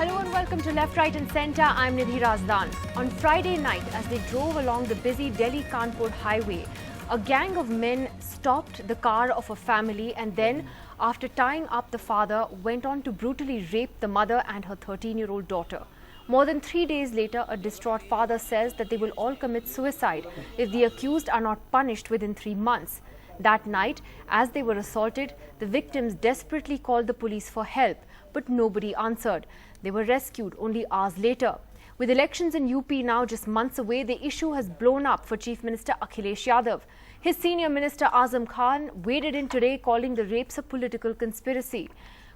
Hello and welcome to Left, Right and Centre. I'm Nidhi Razdan. On Friday night, as they drove along the busy Delhi-Kanpur highway, a gang of men stopped the car of a family and then, after tying up the father, went on to brutally rape the mother and her 13-year-old daughter. More than 3 days later, a distraught father says that they will all commit suicide if the accused are not punished within 3 months. That night, as they were assaulted, the victims desperately called the police for help, but nobody answered. They were rescued only hours later. With elections in UP now just months away, the issue has blown up for Chief Minister Akhilesh Yadav. His senior minister Azam Khan waded in today, calling the rapes a political conspiracy.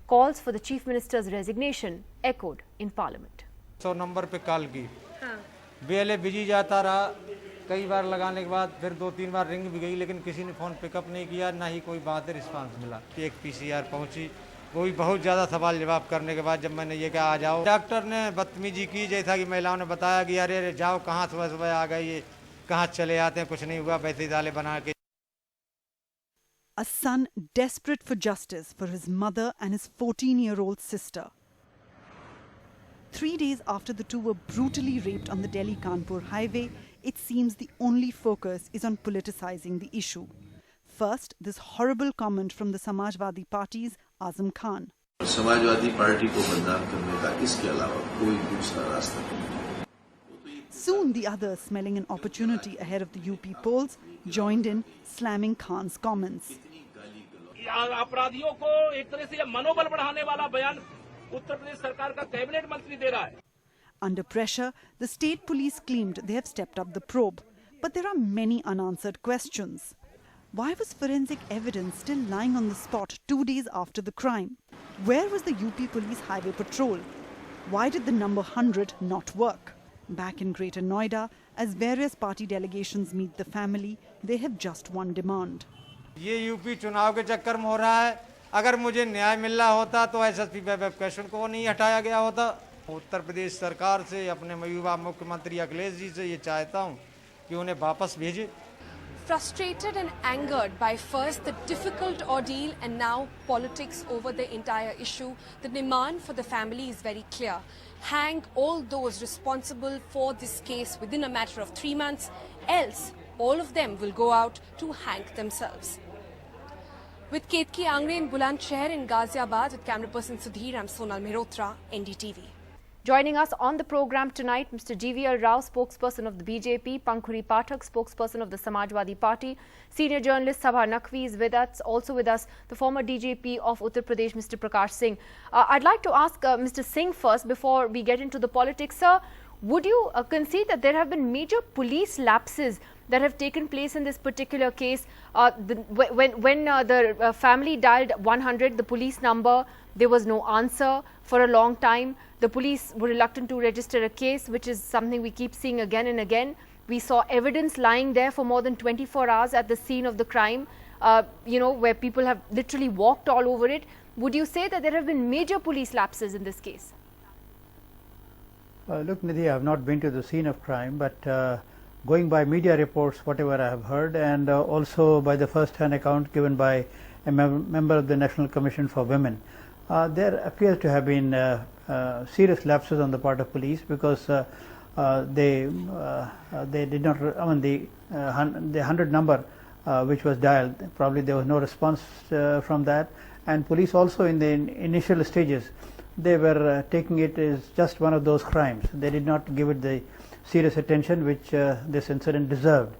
Calls for the Chief Minister's resignation echoed in Parliament. 100 number पे call की BLA busy जाता रहा, कई बार लगाने के बाद फिर 2-3 बार ring भी गई, लेकिन किसी ने फ़ोन पिकअप नहीं किया, ना ही कोई बात रिस्पांस मिला। एक पीसीआर पहुंची, वो भी बहुत ज़्यादा सवाल जवाब करने के बाद जब मैंने ये कहा आ जाओ, डॉक्टर ने बदतमीजी की, जैसा कि महिलाओं ने बताया कि अरे जाओ, कहाँ सुबह सुबह आ गए, ये कहाँ चले आते हैं, कुछ नहीं हुआ, वैसे ही दालें बना के। A son desperate for justice for his mother and his 14-year-old sister. 3 days after the two were brutally raped on the Delhi-Kanpur highway, it seems the only focus is on politicizing the issue. First, this horrible comment from the Samajwadi Party's Azam Khan. Samajwadi party को बदनाम करने का इसके अलावा कोई दूसरा रास्ता नहीं। Soon the others, smelling an opportunity ahead of the UP polls, joined in, slamming Khan's comments. अपराधियों को एक तरह से मनोबल बढ़ाने वाला बयान उत्तर प्रदेश सरकार का कैबिनेट मंत्री दे रहा है। Under pressure, the state police claimed they have stepped up the probe, but there are many unanswered questions. Why was forensic evidence still lying on the spot 2 days after the crime? Where was the UP police highway patrol? Why did the number 100 not work? Back in Greater Noida, as various party delegations meet the family, they have just one demand. ये UP चुनाव के चक्कर में हो रहा है। अगर मुझे न्याय मिल रहा होता तो एसएसपी वेरिफिकेशन को नहीं हटाया गया होता। उत्तर प्रदेश सरकार से, अपने मौजूदा मुख्यमंत्री अखिलेश जी से ये चाहता हूँ कि उन्हें वापस भेजें। Frustrated and angered by first the difficult ordeal and now politics over the entire issue, the demand for the family is very clear. Hang all those responsible for this case within a matter of 3 months, else all of them will go out to hang themselves. With Ketki Angre in Bulandshahr in Ghaziabad, with camera person Sudhir, I'm Sonal Mehrotra, NDTV. Joining us on the program tonight, Mr. GVL Rao, spokesperson of the BJP, Pankhuri Pathak, spokesperson of the Samajwadi Party, senior journalist Sabha Naqvi is with us. Also with us, the former DGP of Uttar Pradesh, Mr. Prakash Singh. I'd like to ask Mr. Singh first before we get into the politics. Sir, would you concede that there have been major police lapses that have taken place in this particular case? When the family dialed 100, the police number, there was no answer for a long time. The police were reluctant to register a case, which is something we keep seeing again and again. We saw evidence lying there for more than 24 hours at the scene of the crime, where people have literally walked all over it. Would you say that there have been major police lapses in this case? Look, Nidhi, I have not been to the scene of crime, but going by media reports, whatever I have heard, and also by the first-hand account given by a member of the National Commission for Women, there appears to have been serious lapses on the part of police, because they did not. I mean, the 100 number which was dialed, probably there was no response from that, and police also in the initial stages, they were taking it as just one of those crimes. They did not give it the serious attention which this incident deserved,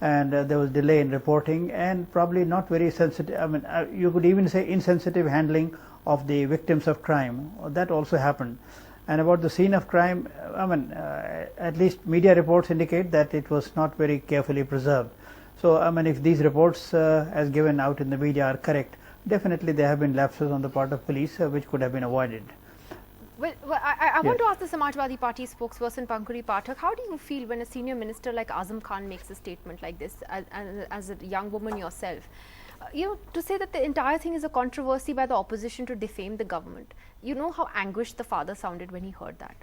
and there was delay in reporting and probably not very sensitive. I mean, you could even say insensitive handling of the victims of crime. That also happened. And about the scene of crime, I mean, at least media reports indicate that it was not very carefully preserved. So, I mean, if these reports as given out in the media are correct, definitely there have been lapses on the part of police which could have been avoided. Well, I want to ask the Samajwadi Party spokesperson Pankhuri Pathak, how do you feel when a senior minister like Azam Khan makes a statement like this, as a young woman yourself? To say that the entire thing is a controversy by the opposition to defame the government. You know how anguished the father sounded when he heard that.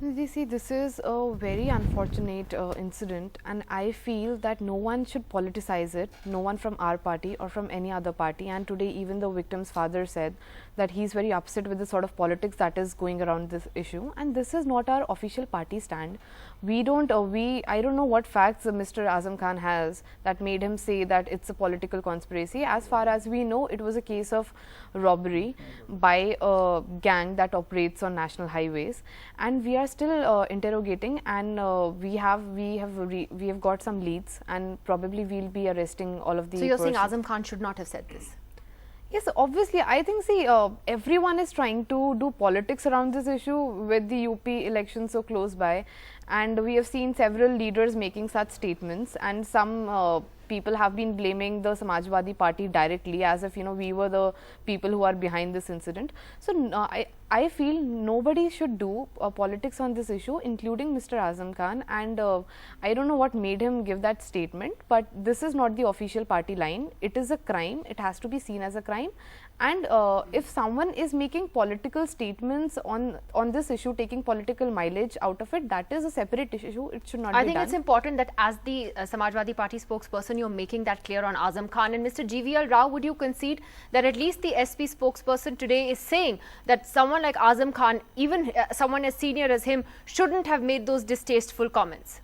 You see, this is a very unfortunate incident, and I feel that no one should politicize it, no one from our party or from any other party. And today even the victim's father said that he's very upset with the sort of politics that is going around this issue, and this is not our official party stand. I don't know what facts Mr. Azam Khan has that made him say that it's a political conspiracy. As far as we know, it was a case of robbery by a gang that operates on national highways, and we are still interrogating, and we have got some leads, and probably we'll be arresting all of the So you're saying persons. Azam Khan should not have said this? Yes, obviously. I think, see, everyone is trying to do politics around this issue with the UP election so close by, and we have seen several leaders making such statements, and some people have been blaming the Samajwadi Party directly, as if, you know, we were the people who are behind this incident. So I feel nobody should do politics on this issue, including Mr. Azam Khan, and I don't know what made him give that statement, but this is not the official party line. It is a crime. It has to be seen as a crime. And if someone is making political statements on this issue, taking political mileage out of it, that is a separate issue. It should not be I think done. it's important that as the Samajwadi Party spokesperson, you're making that clear on Azam Khan. And Mr. GVL Rao, would you concede that at least the SP spokesperson today is saying that someone like Azam Khan, even someone as senior as him, shouldn't have made those distasteful comments?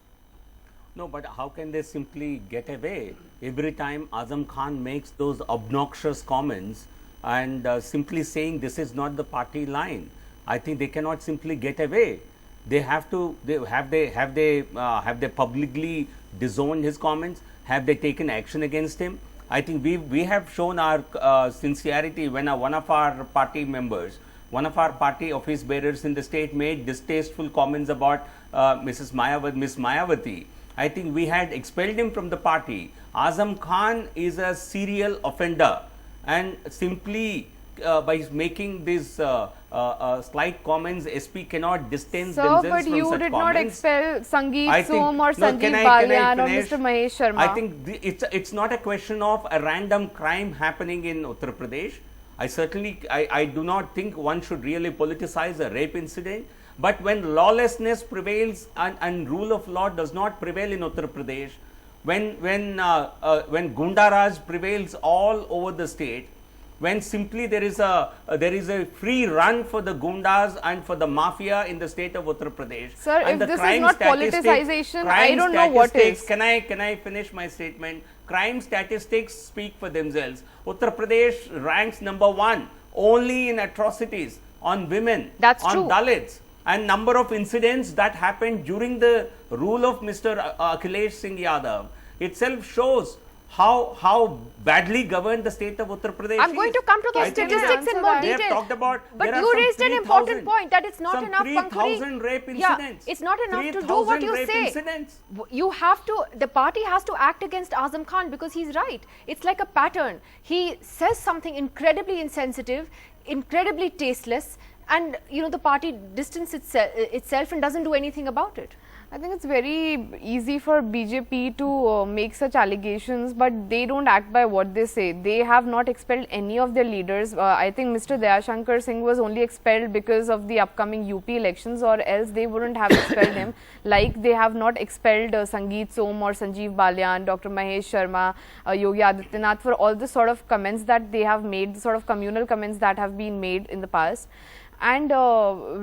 No, but how can they simply get away every time Azam Khan makes those obnoxious comments and simply saying this is not the party line? I think they cannot simply get away. They have to. Have they publicly disowned his comments? Have they taken action against him? I think we have shown our sincerity when one of our party members, one of our party office bearers in the state, made distasteful comments about Miss Mayawati. I think we had expelled him from the party. Azam Khan is a serial offender, and simply by making these slight comments, SP cannot distance themselves from such comments. Sir, but you did not expel Sangeet Som or Can Sanjeev I Balyan or finish? Mr. Mahesh Sharma. I think it's not a question of a random crime happening in Uttar Pradesh. I do not think one should really politicize a rape incident. But when lawlessness prevails and rule of law does not prevail in Uttar Pradesh, when Gundaraj prevails all over the state, when simply there is a free run for the Gundas and for the mafia in the state of Uttar Pradesh. Sir, and if the this is crime not statistics- politicization, I crime don't know what statistics- is. Can I finish my statement? Crime statistics speak for themselves. Uttar Pradesh ranks #1 only in atrocities on women, That's on true. Dalits, and number of incidents that happened during the rule of Mr. Akhilesh Singh Yadav itself shows how badly governed the state of Uttar Pradesh I'm going is. to come to those I think statistics in answer more that. they have detail. talked about, But there are you some raised an 3,000 important point that it's not some enough, Pankuri. 3,000 rape Yeah, incidents. it's not enough to do 3,000 what you rape say. incidents. You have to, the party has to act against Azam Khan because he's right. It's like a pattern. He says something incredibly insensitive, incredibly tasteless, and you know the party distances itself and doesn't do anything about it. I think it's very easy for BJP to make such allegations, but they don't act by what they say. They have not expelled any of their leaders. I think Mr. Dayashankar Singh was only expelled because of the upcoming UP elections, or else they wouldn't have expelled him. Like they have not expelled Sangeet Som or Sanjeev Balyan, Dr. Mahesh Sharma, Yogi Adityanath for all the sort of comments that they have made, the sort of communal comments that have been made in the past. And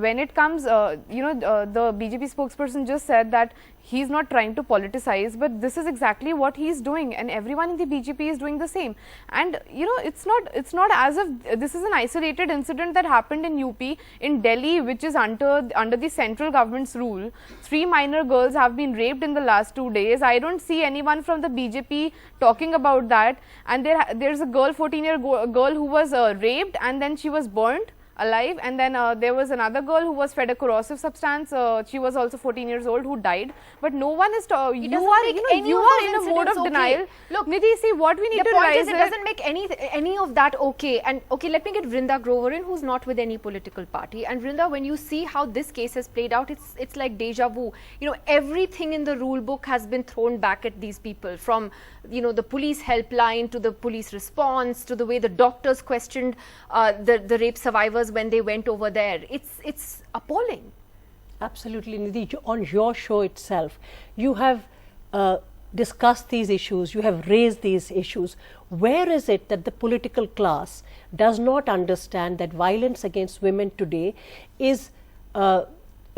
when it comes, the BJP spokesperson just said that he's not trying to politicize, but this is exactly what he's doing, and everyone in the BJP is doing the same. And you know, it's not as if this is an isolated incident that happened in UP, in Delhi, which is under the central government's rule. 3 minor girls have been raped in the last 2 days. I don't see anyone from the BJP talking about that. And there's a girl, 14-year girl, who was raped and then she was burnt alive, and then there was another girl who was fed a corrosive substance. She was also 14 years old, who died. But no one is talking. You are in a mode of denial. Look, Nidhi, see, what we need to realize is it doesn't make any of that okay. And okay, let me get Vrinda Grover in, who's not with any political party. And Vrinda, when you see how this case has played out, it's like deja vu. You know, everything in the rule book has been thrown back at these people, from the police helpline to the police response to the way the doctors questioned the rape survivors when they went over there. It's appalling. Absolutely, Nidhi. On your show itself, you have discussed these issues, you have raised these issues. Where is it that the political class does not understand that violence against women today is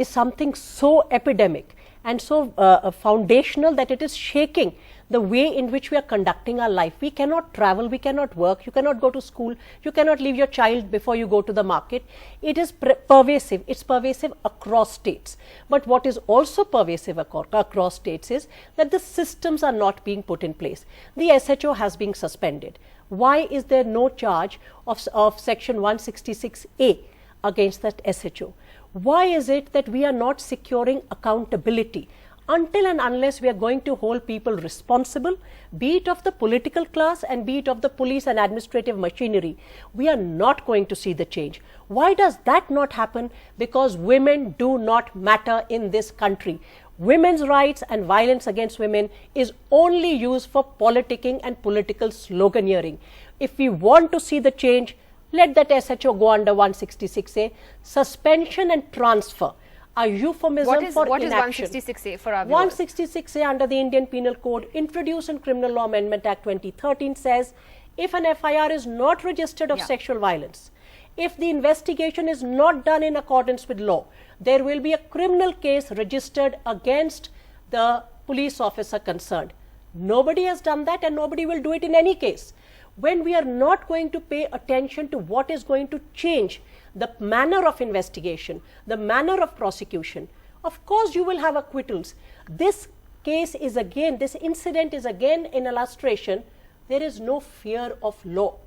something so epidemic and so foundational that it is shaking the way in which we are conducting our life? We cannot travel, we cannot work, you cannot go to school, you cannot leave your child before you go to the market. It is pervasive, it's pervasive across states. But what is also pervasive across states is that the systems are not being put in place. The SHO has been suspended. Why is there no charge of section 166A against that SHO? Why is it that we are not securing accountability? Until and unless we are going to hold people responsible, be it of the political class and be it of the police and administrative machinery, we are not going to see the change. Why does that not happen? Because women do not matter in this country. Women's rights and violence against women is only used for politicking and political sloganeering. If we want to see the change, let that SHO go under 166A. Suspension and transfer are euphemism for inaction. What is 166A for our viewers? 166A under the Indian Penal Code, introduced in Criminal Law Amendment Act 2013, says if an FIR is not registered of sexual violence, if the investigation is not done in accordance with law, there will be a criminal case registered against the police officer concerned. Nobody has done that and nobody will do it in any case. When we are not going to pay attention to what is going to change the manner of investigation, the manner of prosecution, of course you will have acquittals. This case is again, this incident is again an illustration, there is no fear of law.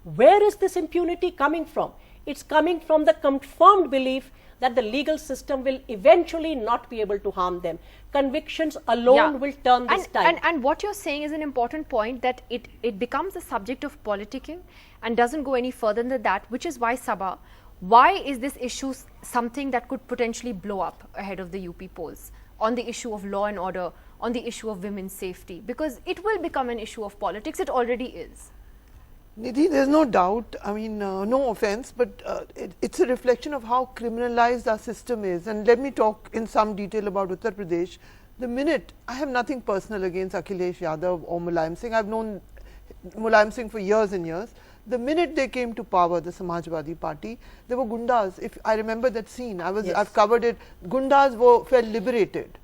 Where is this impunity coming from? It's coming from the confirmed belief that the legal system will eventually not be able to harm them. Convictions alone will turn this tide. And what you're saying is an important point, that it becomes a subject of politicking and doesn't go any further than that, which is why, Sabha, why is this issue something that could potentially blow up ahead of the UP polls on the issue of law and order, on the issue of women's safety? Because it will become an issue of politics, it already is. Nidhi, there's no doubt, I mean, no offense, but it's a reflection of how criminalized our system is. And let me talk in some detail about Uttar Pradesh. The minute, I have nothing personal against Akhilesh Yadav or Mulayam Singh, I've known Mulayam Singh for years and years. The minute they came to power, the Samajwadi Party, there were gundas. If I remember that scene, I've covered it. Gundas felt liberated.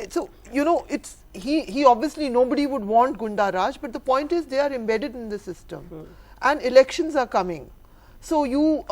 So you know, it's he obviously, nobody would want Gunda Raj, but the point is they are embedded in the system, and elections are coming. So you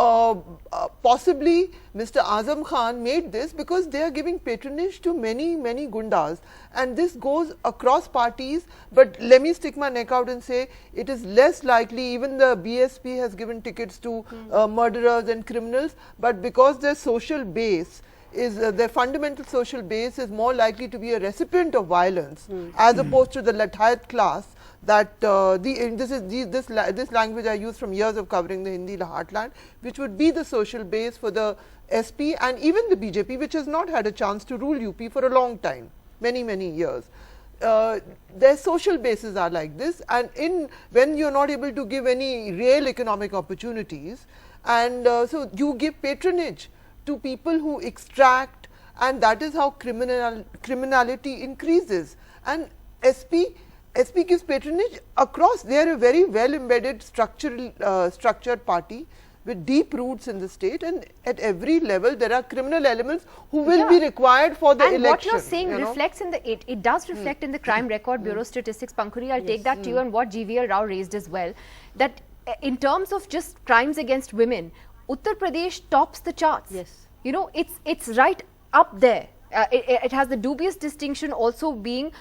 possibly Mr. Azam Khan made this because they are giving patronage to many gundas, and this goes across parties. But let me stick my neck out and say it is less likely. Even the BSP has given tickets to murderers and criminals, but because their social base is their fundamental social base is more likely to be a recipient of violence as opposed to the Latayat class. That this language I use from years of covering the Hindi heartland, which would be the social base for the SP and even the BJP, which has not had a chance to rule UP for a long time, many years. Their social bases are like this, and when you're not able to give any real economic opportunities, and so you give patronage to people who extract, and that is how criminality increases. And SP gives patronage across. They are a very well embedded structured party with deep roots in the state, and at every level there are criminal elements who will be required for the election. And what you're saying reflects in it does reflect in the Crime Record Bureau statistics. Pankuri, I'll take that to you, and what GVL Rao raised as well, that in terms of just crimes against women, Uttar Pradesh tops the charts. Yes. You know, it's right up there. It has the dubious distinction also being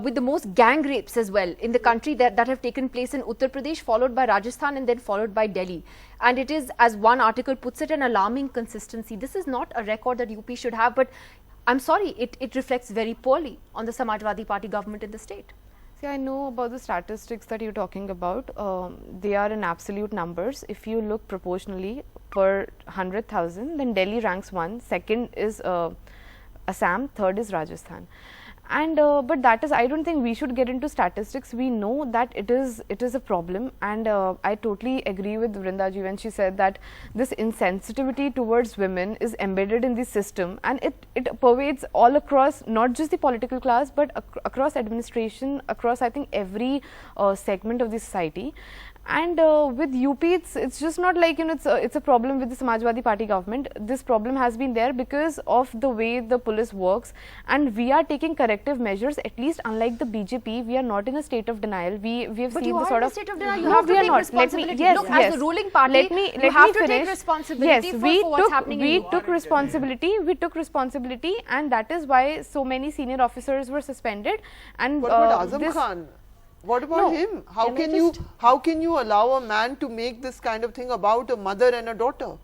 with the most gang rapes as well in the country that have taken place in Uttar Pradesh, followed by Rajasthan and then followed by Delhi. And it is, as one article puts it, an alarming consistency. This is not a record that UP should have, but I'm sorry, it reflects very poorly on the Samajwadi Party government in the state. See, I know about the statistics that you're talking about. They are in absolute numbers. If you look proportionally per 100,000, then Delhi ranks 1, second is Assam, third is Rajasthan. And but that is, I don't think we should get into statistics. We know that it is a problem, and I totally agree with Vrindaji when she said that this insensitivity towards women is embedded in the system, and it pervades all across, not just the political class, but across administration, across I think every segment of the society. And with UP, it's just not like, you know, it's a problem with the Samajwadi Party government. This problem has been there because of the way the police works, and we are taking corrective measures. At least unlike the BJP, we are not in a state of denial. We have But seen you the are sort in a of state of denial. You no, have to we are take not. responsibility. Yes, Look, yes. as the ruling party, let me you have to finish. take responsibility Yes, for what's happening in we UP. took responsibility. We took responsibility, and that is why so many senior officers were suspended. And What about Azam Khan? What about him? How can you allow a man to make this kind of thing about a mother and a daughter?